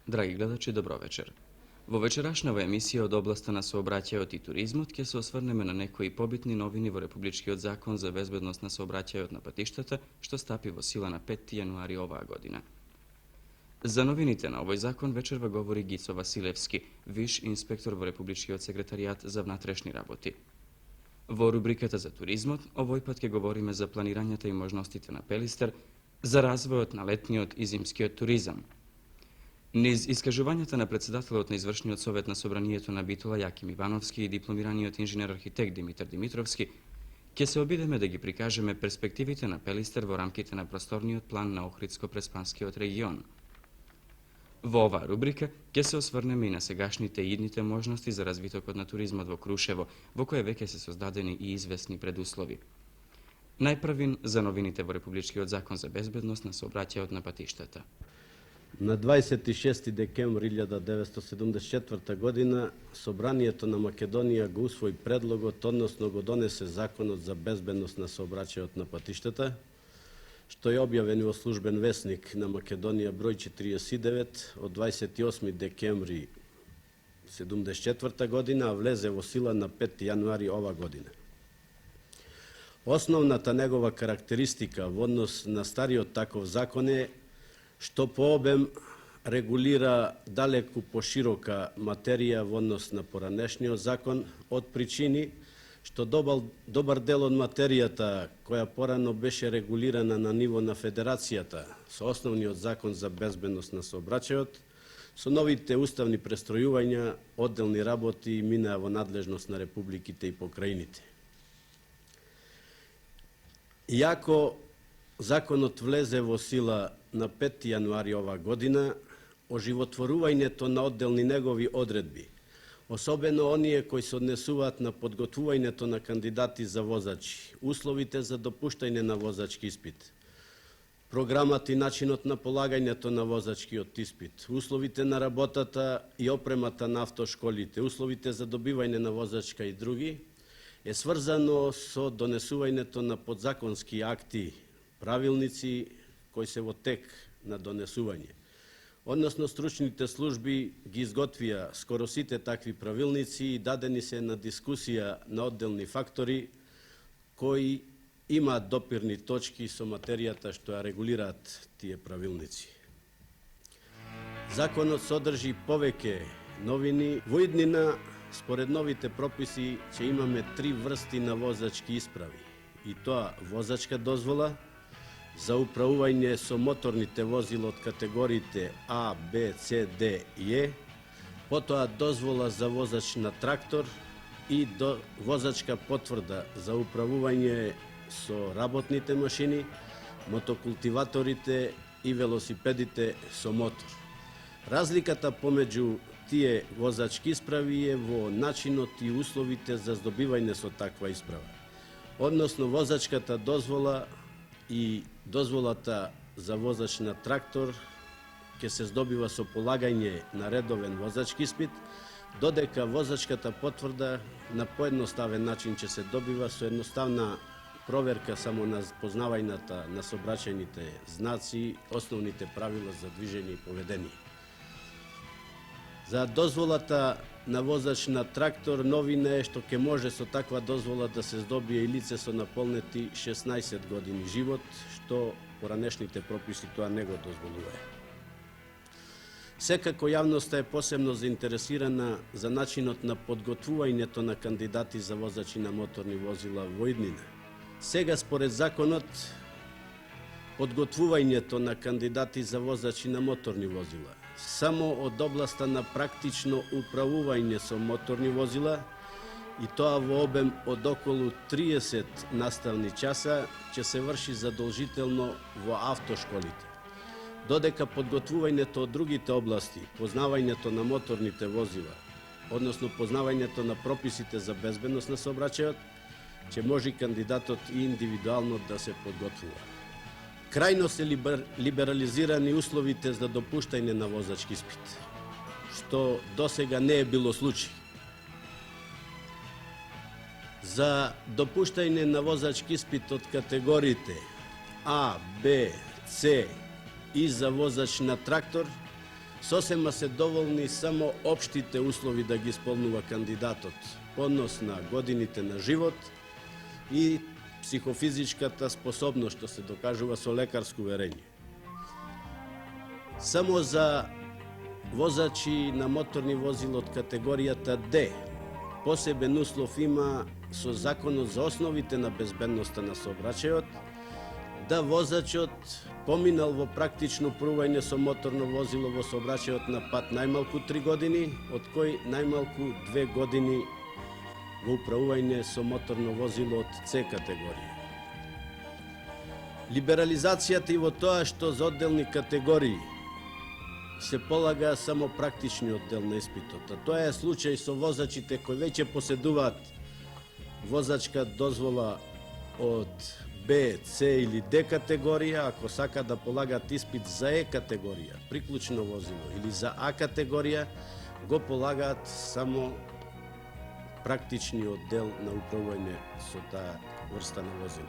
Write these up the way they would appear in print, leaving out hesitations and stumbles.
Dragi gledači, dobro večer. Vo večerašnjoj emisiji od oblasti nas saobraćajot i turizmot, kje se osvrneme na nekoj pobitni novini vo Republički od zakon za bezbednost na saobraćajot na patištata, što stapivo sila na 5. januari ova godina. Za novinite na ovoj zakon večerva govori Gico Vasilevski, viš inspektor vo Republički od sekretarijat za vnatrešni raboti. Vo rubrikata za turizmot, ovoj patke govorime za planiranjata i možnostite na Pelister, za razvojot na letnijot i zimskiot turizam. Niz iskažovanjata na predsedateljot na izvršniot Sovjet na sobranijetu na Bitola Jakim Ivanovski i diplomiraniot inženjer-arhitekt Dimitar Dimitrovski, kje se obideme da gi prikažeme perspektivite na Pelister vo ramkite na prostorniot plan na Ohridsko-Prespanskiot region. Vo ova rubrika, kje se osvrneme i na segašnite i idnite možnosti za razvitok od na turizma vo Kruševo, vo koje veke se sozdadeni i izvesni preduslovi. Najpravin za novinite vo Republički od zakon za bezbednost na saobraćajot na patištata. На 26. декември 1974 година Собранието на Македонија го усвои предлогот, односно го донесе Законот за безбедност на сообраќајот на патиштата, што е објавен во службен весник на Македонија број 49 од 28. декември 1974 година, а влезе во сила на 5. јануари ова година. Основната негова карактеристика во однос на стариот таков закон е што по обем регулира далеку поширока материја во однос на поранешниот закон, од причини што добар дел од материјата која порано беше регулирана на ниво на Федерацијата со основниот закон за безбедност на сообраќајот, со новите уставни престројувања, одделни работи минаа во надлежност на републиките и покрајните. Иако законот влезе во сила на 5. јануари ова година, оживотворувањето на одделни негови одредби, особено оние кои се однесуваат на подготвувањето на кандидати за возачи, условите за допуштање на возачки испит, програмат и начинот на полагањето на возачкиот испит, условите на работата и опремата на автошколите, условите за добивање на возачка и други, е сврзано со донесувањето на подзаконски акти, правилници кои се во тек на донесување. Односно, стручните служби ги изготвија скоро сите такви правилници и дадени се на дискусија на одделни фактори кои имаат допирни точки со материјата што ја регулираат тие правилници. Законот содржи повеќе новини. Во иднина, според новите прописи, ќе имаме 3 врсти на возачки исправи. И тоа возачка дозвола за управување со моторните возила од категориите А, Б, С, Д и Е, потоа дозвола за возач на трактор и возачка потврда за управување со работните машини, мотокултиваторите и велосипедите со мотор. Разликата помеѓу тие возачки исправи е во начинот и условите за здобивање со таква исправа. Односно, возачката дозвола и дозволата за возач на трактор ќе се здобива со полагање на редовен возачки испит, додека возачката потврда на поедноставен начин ќе се добива со едноставна проверка само на познавањата на сообраќајните знаци, основните правила за движење и поведение. За дозволата на возач на трактор новина е што ќе може со таква дозвола да се здобие и лице со наполнети 16 години живот, што поранешните прописи тоа не го дозволува. Секако јавноста е посебно заинтересирана за начинот на подготвувањето на кандидати за возачи на моторни возила во иднина. Сега според законот, подготвувањето на кандидати за возачи на моторни возила само од областа на практично управување со моторни возила, и тоа во обем од околу 30 наставни часа, ќе се врши задолжително во автошколите. Додека подготвувањето од другите области, познавањето на моторните возила, односно познавањето на прописите за безбедност на сообраќајот, ќе може кандидатот и индивидуално да се подготвува. Крајно се либерализирани условите за допуштање на возачки испит, што досега не е било случај. За допуштање на возачки испит од категориите А, Б, С и за возач на трактор Сосема се доволни само општите услови да ги исполнува кандидатот, поднос на годините на живот и психофизичката способност, што се докажува со лекарско уверење. Само за возачи на моторни возила од категоријата D посебен услов има со Законот за основите на безбедноста на сообраќајот, да возачот поминал во практично прување со моторно возило во сообраќајот на пат најмалку 3 години, од кои најмалку 2 години во управување со моторно возило од С категорија. Либерализацијата и во тоа што за одделни категории се полага само практичниот дел на испитот, а тоа е случај со возачите кои веќе поседуваат возачка дозвола од Б, С или Д категорија, ако сакаат да полагат испит за Е категорија, приклучно возило, или за А категорија, го полагаат само практичниот дел на управување со таа врста на возило.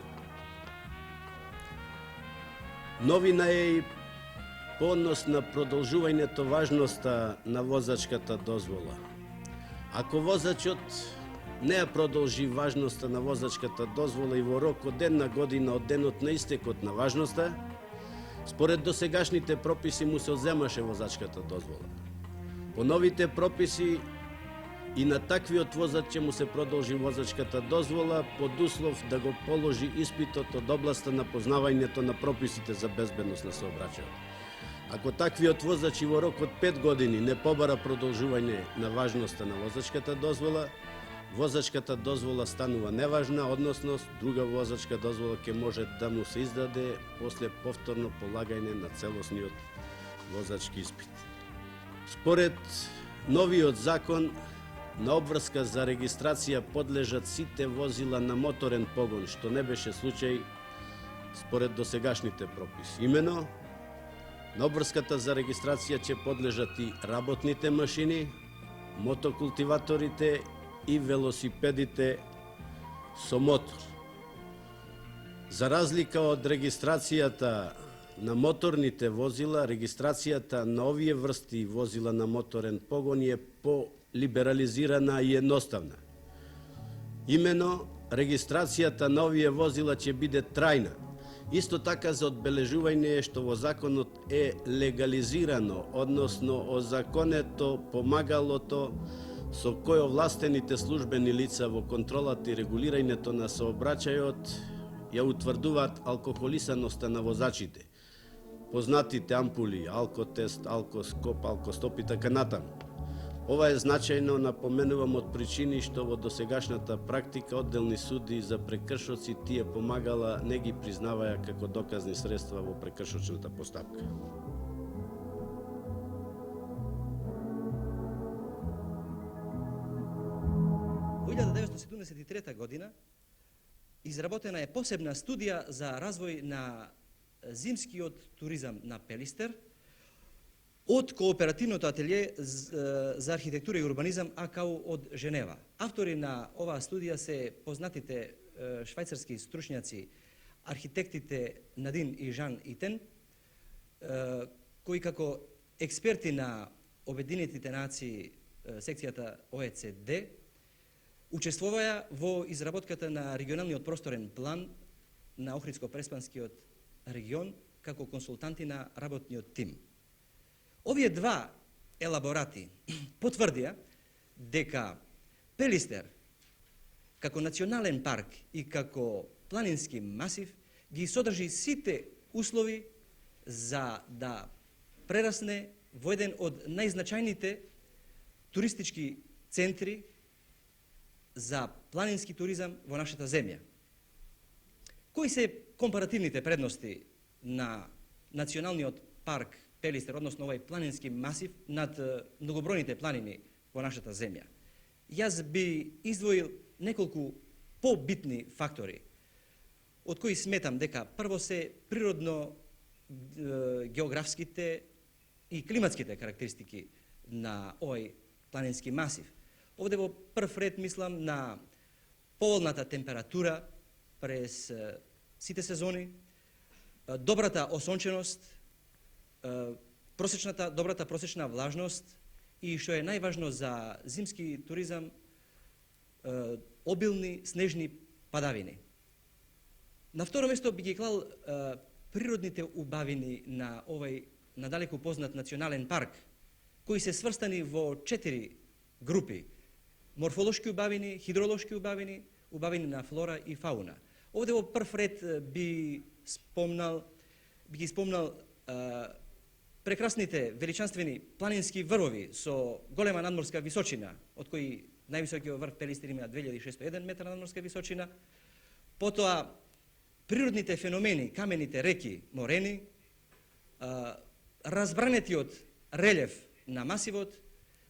Новина е и по однос на продолжувањето важноста на возачката дозвола. Ако возачот не ја продолжи важноста на возачката дозвола и во рок од 1 година од денот на истекот на важноста, според досегашните прописи му се одземаше возачката дозвола. По новите прописи и на таквиот возач ќе му се продолжи возачката дозвола под услов да го положи испитот од областа на познавањето на прописите за безбедност на сообраќајот. Ако таквиот возач и во рок од 5 години не побара продолжување на важноста на возачката дозвола, возачката дозвола станува неважна, односно друга возачка дозвола ќе може да му се издаде после повторно полагање на целосниот возачки испит. Според новиот закон, на обврска за регистрација подлежат сите возила на моторен погон, што не беше случај според досегашните прописи. Имено, на обврската за регистрација ќе подлежат и работните машини, мотокултиваторите и велосипедите со мотор. За разлика од регистрацијата на моторните возила, регистрацијата на овие врсти возила на моторен погон е по-либерализирана и едноставна. Имено, регистрацијата на овие возила ќе биде трајна. Исто така за одбележување е што во законот е легализирано, односно озаконето помагалото со кој овластените службени лица во контролата и регулирањето на сообраќајот ја утврдуваат алкохолисаноста на возачите, познатите ампули, алкотест, алкоскоп, алкостоп и така натаму. Ова е значајно, напоменувам, од причини што во досегашната практика одделни суди за прекршоци тие помагала не ги признаваја како доказни средства во прекршочната постапка. Во 1973 година изработена е посебна студија за развој на зимскиот туризам на Пелистер од Кооперативното ателје за архитектура и урбанизам АКУ од Женева. Автори на оваа студија се познатите швајцарски стручњаци, архитектите Надин и Жан Итен, кои како експерти на Обединетите нации секцијата ОЕЦД учествуваја во изработката на регионалниот просторен план на Охридско-Преспанскиот регион како консултанти на работниот тим. Овие два елаборати потврдија дека Пелистер како национален парк и како планински масив ги содржи сите услови за да прерасне во еден од најзначајните туристички центри за планински туризам во нашата земја. Кои се компаративните предности на националниот парк Пелистер, односно овај планински масив над многобројните планини во нашата земја? Јас би издвоил неколку побитни фактори, од кои сметам дека прво се природно географските и климатските карактеристики на овај планински масив. Овде во прв ред мислам на поволната температура през сите сезони, добрата осонченост, добрата просечна влажност и што е најважно за зимски туризам, обилни снежни падавини. На второ место би ги клал природните убавини на овој надалеку познат национален парк, кои се сврстани во 4 групи: морфолошки убавини, хидролошки убавини, убавини на флора и фауна. Овде во прв ред би ги спомнал прекрасните величанствени планински врвови со голема надморска височина, од кои највисокиот врв Пелистер има 2601 метра надморска височина. Потоа природните феномени, камените реки, морени, разбранетиот релјеф на масивот,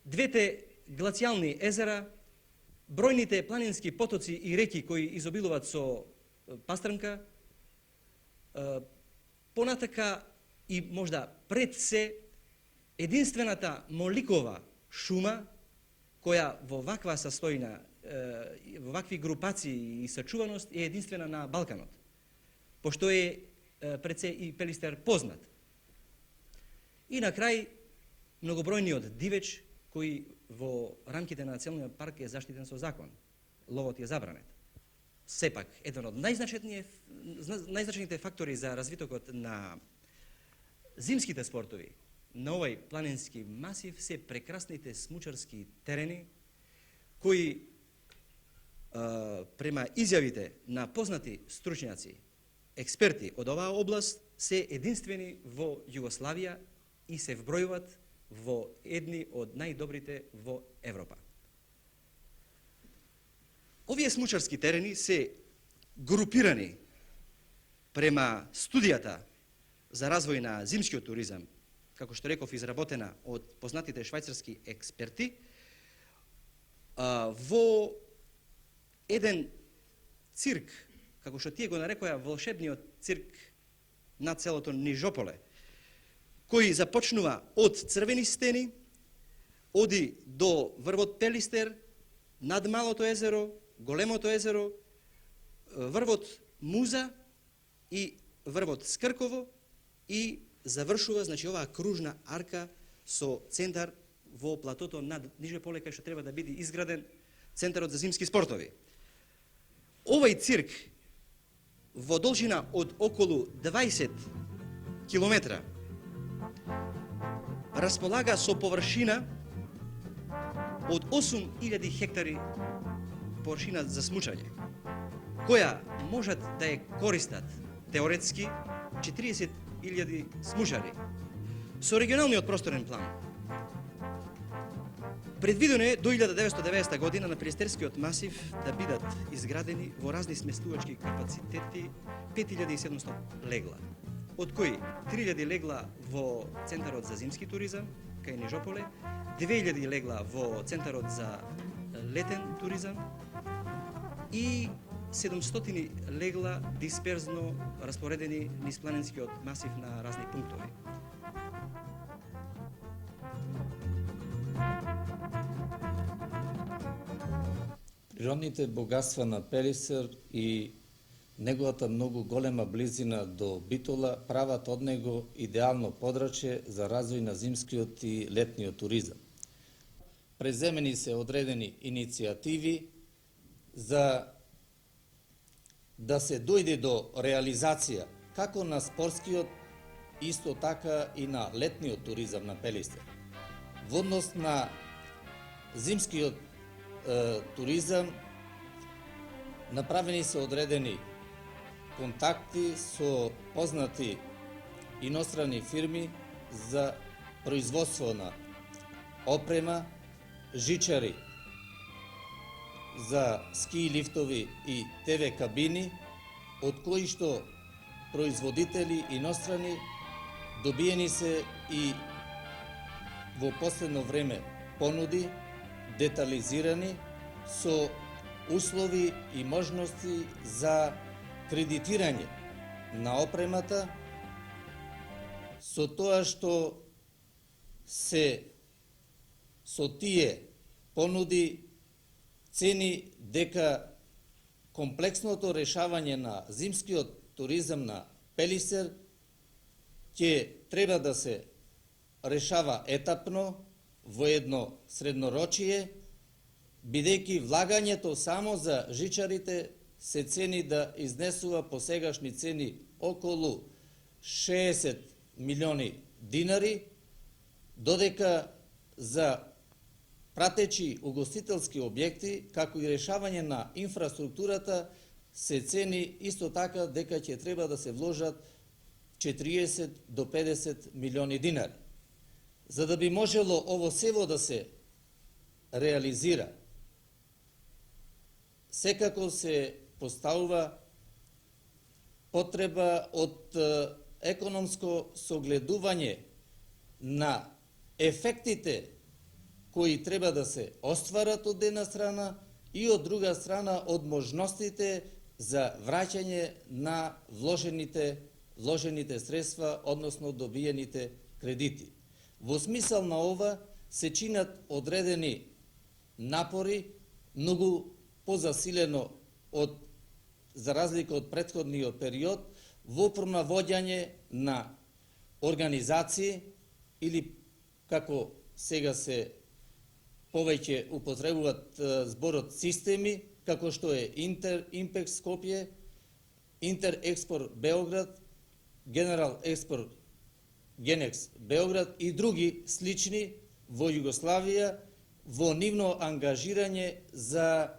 двете глацијални езера, бројните планински потоци и реки кои изобилуваат со пастрмка, понатака и можда пред се единствената моликова шума која во ваква состојна, во вакви групации и сачуваност е единствена на Балканот, пошто е пред се и Пелистер познат. И на крај многобројниот дивеч кој во рамките на националниот парк е заштитен со закон. Ловот е забранет. Сепак, еден од најзначајните фактори за развитокот на зимските спортови на овој планински масив се прекрасните смучарски терени кои према изјавите на познати стручњаци, експерти од оваа област, се единствени во Југославија и се вбројуваат во едни од најдобрите во Европа. Овие смучарски терени се групирани према студијата за развој на зимскиот туризам, како што реков, изработена од познатите швајцарски експерти, во еден цирк, како што тие го нарекоја волшебниот цирк на целото Нижополе, кој започнува од црвени стени, оди до врвот Пелистер, над Малото езеро, Големото езеро, врвот Муза и врвот Скрково и завршува, значи, оваа кружна арка со центар во платото над Нижополе, кај што треба да биде изграден центарот за зимски спортови. Овој цирк во должина од околу 20 километра располага со површина од 8000 хектари површина за смучање, која можат да ја користат теоретски 40.000 смучари. Со регионалниот просторен план предвидено е до 1990 година на Пелистерскиот масив да бидат изградени во разни сместувачки капацитети 5700 легла, од кои 3000 легла во Центарот за зимски туризам кај Нижополе, 2000 легла во Центарот за летен туризам и 700 легла дисперзно распоредени низ планинскиот масив на разни пунктови. Природните богатства на Пелистер и неговата многу голема близина до Битола прават од него идеално подрачје за развој на зимскиот и летниот туризам. Преземени се одредени иницијативи за да се дојде до реализација како на спортскиот, исто така и на летниот туризам на Пелистер. Во однос на зимскиот туризам направени се одредени контакти со познати инострани фирми за производство на опрема, жичари за ски лифтови и ТВ кабини, од кои што производители инострани добиени се и во последно време понуди детализирани со услови и можности за кредитирање на опремата, со тоа што се со тие понуди цени дека комплексното решавање на зимскиот туризам на Пелистер ќе треба да се решава етапно во едно среднорочие, бидејќи влагањето само за жичарите се цени да изнесува по сегашни цени околу 60 милиони динари, додека за пратечи угостителски објекти, како и решавање на инфраструктурата, се цени исто така дека ќе треба да се вложат 40 до 50 милиони динари. За да би можело ово сево да се реализира, секако се поставува потреба од економско согледување на ефектите кои треба да се остварат од една страна и од друга страна од можностите за враќање на вложените средства, односно добиените кредити. Во смисол на ова се чинат одредени напори, многу позасилено за разлика од претходниот период, во пронавоѓање на организации или како сега се повеќе употребуваат зборот системи, како што е Интеримпекс Скопје, Интерекспор Београд, Генерал Експор Генекс Београд и други слични во Југославија во нивно ангажирање за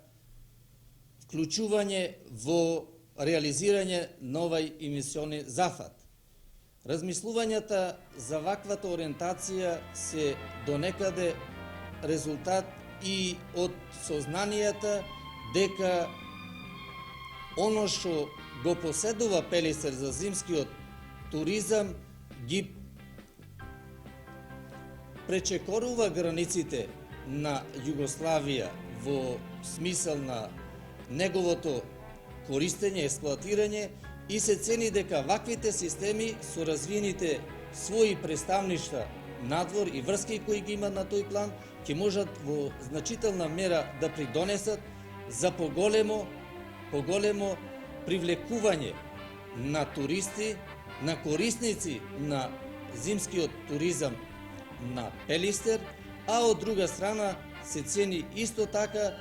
вклучување во реализирање на овај емисиони зафат. Размислувањата за ваквата ориентација се донекаде резултат и од сознанијата дека оно што го поседува Пелистер за зимскиот туризам ги пречекорува границите на Југославија во смисел на неговото користење, експлоатирање и се цени дека ваквите системи со развиените своји представништва надвор и врски кои ги имат на тој план ќе можат во значителна мера да придонесат за поголемо привлекување на туристи, на корисници на зимскиот туризам на Пелистер, а од друга страна се цени исто така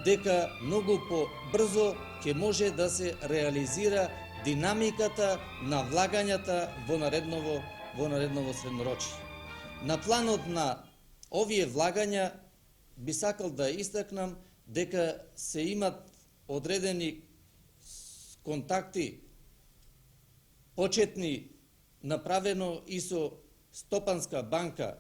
дека многу побрзо ќе може да се реализира динамиката на влагањата во наредново среднорочие. На планот на овие влагања би сакал да истакнам дека се имат одредени контакти почетни направено и со Стопанска банка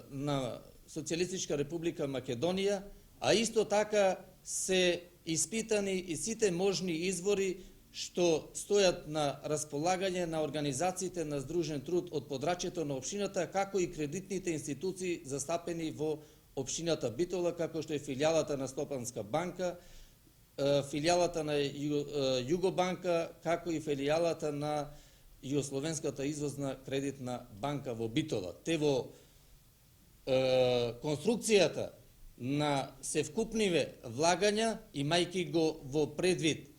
на Социјалистичка република Македонија, а исто така се испитани и сите можни извори што стојат на располагање на организациите на здружен труд од подрачјето на општината, како и кредитните институции застапени во општината Битола, како што е филијалата на Стопанска банка, филијалата на Југобанка, како и филијалата на Југословенската извозна кредитна банка во Битола. Те во конструкцијата на севкупниве влагања, имајќи го во предвид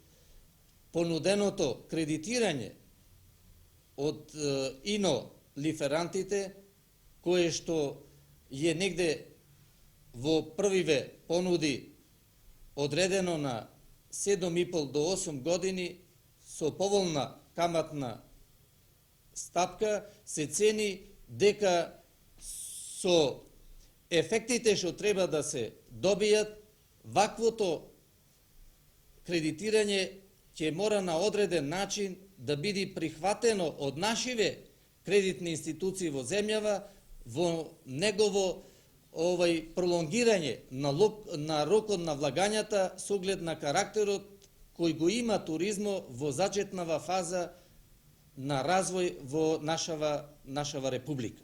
понуденото кредитирање од ино лиферантите, кое што е негде во првиве понуди одредено на 7,5 до 8 години со поволна каматна стапка, се цени дека со ефектите што треба да се добијат, ваквото кредитирање ќе мора на одреден начин да биде прихватено од нашиве кредитни институции во земјава во негово пролонгирање на рокот на влагањата со оглед на карактерот кој го има туризмо во зачетнава фаза на развој во нашава република.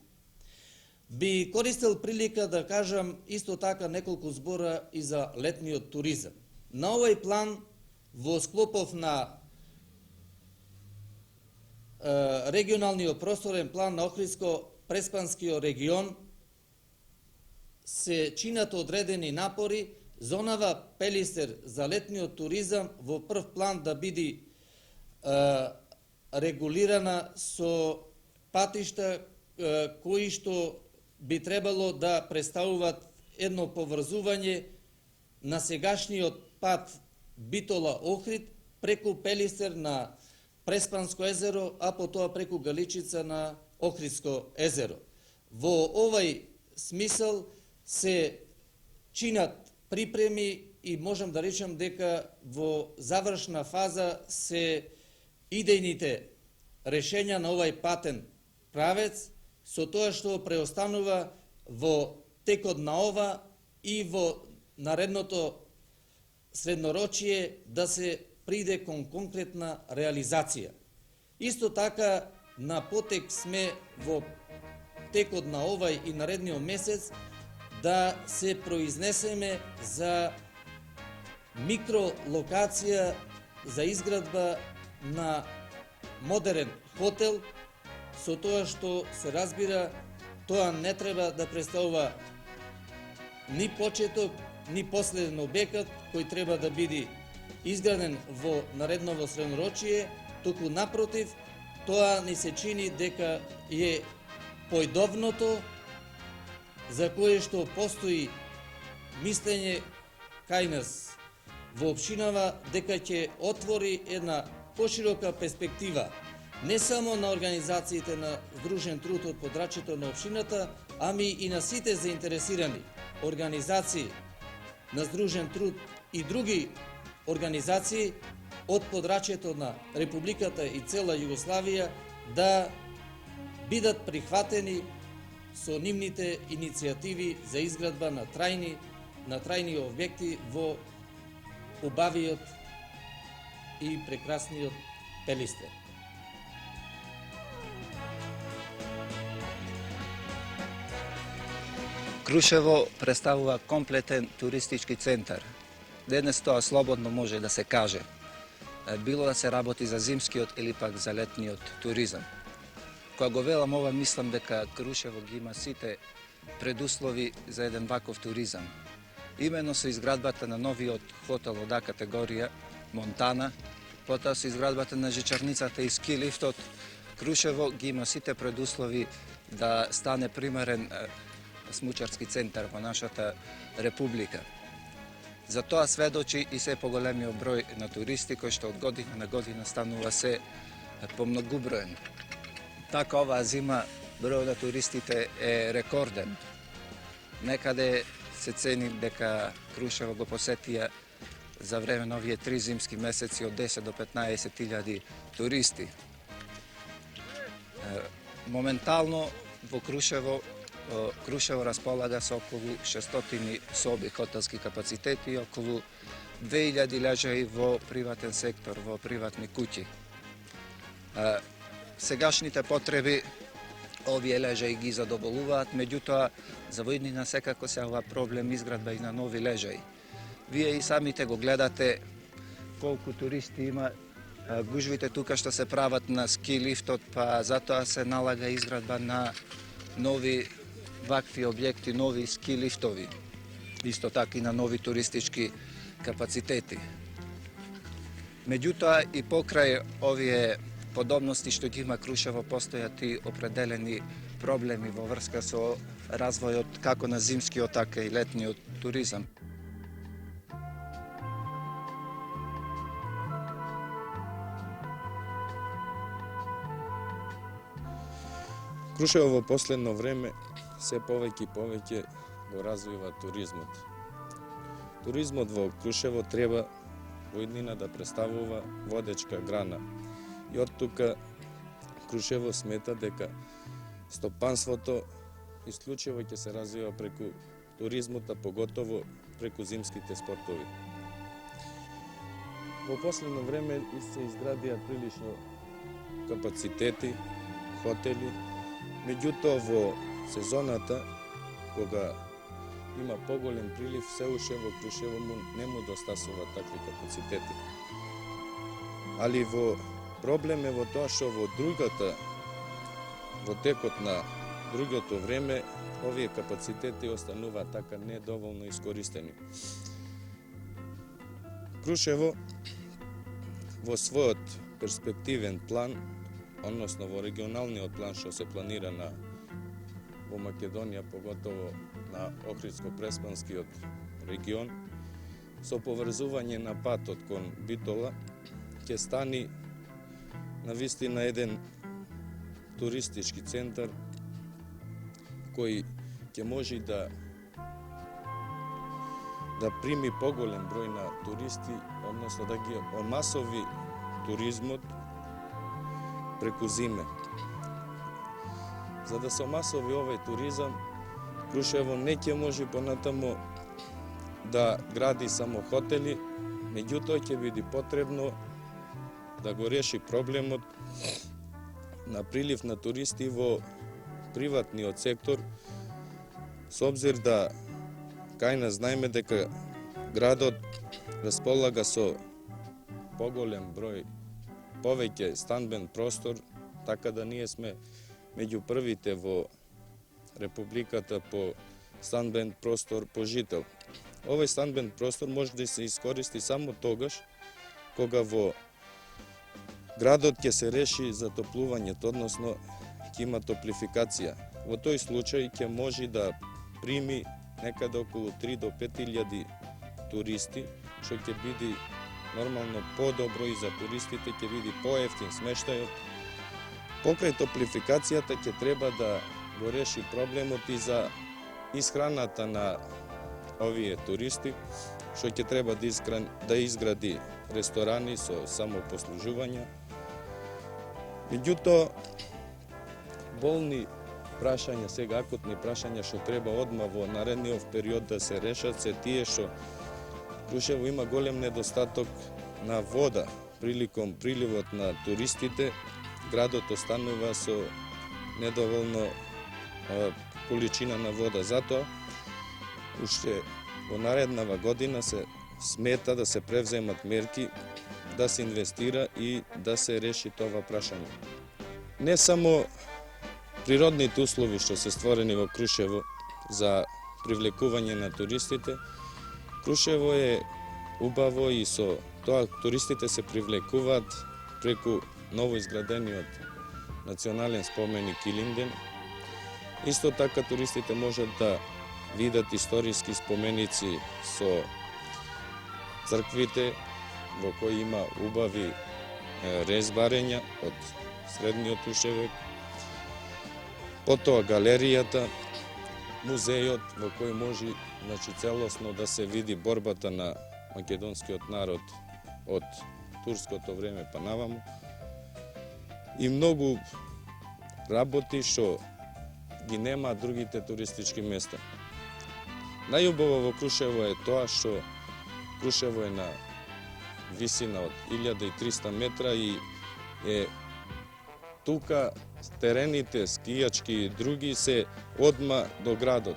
Би користел прилика да кажам исто така неколку збора и за летниот туризам. На овој план во склопов на регионалниот просторен план на Охридско-Преспанскиот регион се чинат одредени напори зонава Пелистер за летниот туризам во прв план да биде регулирана со патишта кои што би требало да представуваат едно поврзување на сегашниот пат Битола-Охрид преку Пелистер на Преспанско езеро, а потоа преку Галичица на Охридско езеро. Во овај смисел се чинат припреми и можам да речем дека во завршна фаза се идејните решења на овај патен правец, со тоа што преостанува во текот на ова и во наредното среднорочие да се приде кон конкретна реализација. Исто така, на потек сме во текот на овај и наредниот месец да се произнесеме за микролокација за изградба на модерен хотел, со тоа што се разбира, тоа не треба да представува ни почеток, ни последен објекат кој треба да биде изграден во наредново среднорочие, туку напротив, тоа ни се чини дека е појдовното за кое што постои мислење кај нас во општинава дека ќе отвори една поширока перспектива не само на организациите на Здружен труд од подрачјето на општината, ами и на сите заинтересирани организации на Здружен труд и други организации од подрачјето на Републиката и цела Југославија да бидат прихватени со нивните иницијативи за изградба на трајни објекти во убавиот и прекрасниот Пелистер. Крушево представува комплетен туристички центар. Денес тоа слободно може да се каже. Било да се работи за зимскиот или пак за летниот туризам. Кога го велам ова, мислам дека Крушево ги има сите предуслови за еден ваков туризам. Имено со изградбата на новиот хотел од А категорија Монтана, потоа со изградбата на жичарницата и ски лифтот, Крушево ги има сите предуслови да стане примерен смучарски центар во нашата република. За тоа сведочи и се поголемиот број на туристи кои што од година на година станува се помногуброен. Така оваа зима бројот на туристите е рекорден. Некаде се цени дека Крушево го посетија за време на овие 3 зимски месеци од 10 до 15.000 туристи. Моментално во Крушево располага со околу 600 соби хотелски капацитети и околу 2000 лежаи во приватен сектор, во приватни куќи. Сегашните потреби овие лежаи ги задоволуваат, меѓутоа за во иднина секако се ова проблем изградба и на нови лежаи. Вие и самите го гледате колку туристи има, гужвите тука што се прават на ски лифтот, па затоа се налага изградба на нови вакви објекти, нови ски лифтови, исто така и на нови туристички капацитети. Меѓутоа и покрај овие подобности што ги има Крушево, постојат и определени проблеми во врска со развојот како на зимскиот, така и летниот туризам. Крушево во последно време се повеќе и повеќе го развива туризмот. Туризмот во Крушево треба во иднина да представува водечка грана. И од тука Крушево смета дека стопанството исклучиво ќе се развива преку туризмот, а поготово преку зимските спортови. Во последно време се изградија прилично капацитети, хотели, меѓутоа во сезоната, кога има поголем прилив, се уште во Крушево не му достасува такви капацитети. Али проблем е во тоа што во текот на другото време, овие капацитети остануваат така недоволно искористени. Крушево во својот перспективен план односно во регионалниот план што се планира во Македонија, поготово на Охридско-Преспанскиот регион, со поврзување на патот кон Битола, ќе стани на вистина еден туристички центар кој ќе може да прими поголем број на туристи, односно да ги омасови туризмот преку зиме. За да се омасови овој туризам, Крушево не ќе може понатамо да гради само хотели, меѓутоа ќе биде потребно да го реши проблемот на прилив на туристи во приватниот сектор, со обзир да кај нас знаеме дека градот располага со поголем број, повеќе станбен простор, така да ние сме меѓу првите во Републиката по станбен простор по жител. Овој станбен простор може да се искористи само тогаш кога во градот ќе се реши затоплувањето, односно ќе има топлификација. Во тој случај ќе може да прими некаде околу 3 до 5.000 туристи, што ќе биде нормално подобро и за туристите, ќе биде поевтин смештајот. Покрај топлификацијата ќе треба да го реши проблемот и за исхраната на овие туристи, што ќе треба да изгради ресторани со самопослужување. Меѓутоа, болни прашања, сега акутни прашања што треба одма во наредниот период да се решат се тие што Крушево има голем недостаток на вода. Приликом приливот на туристите, градот останува со недоволно количина на вода. Затоа, уште во нареднава година се смета да се превземат мерки, да се инвестира и да се реши това прашање. Не само природните услови што се створени во Крушево за привлекување на туристите, Крушево е убаво и со тоа туристите се привлекуваат преку новоизградениот национален споменик Илинден. Исто така туристите можат да видат историски споменици со црквите во кои има убави резбарења од средниот ушевек, потоа галеријата, музејот во кој може целосно да се види борбата на македонскиот народ од турското време па наваму и многу работи што ги нема другите туристички места. Најубаво во Крушево е тоа што Крушево е на висина од 1300 метра и е тука терените скијачки и други се одма до градот.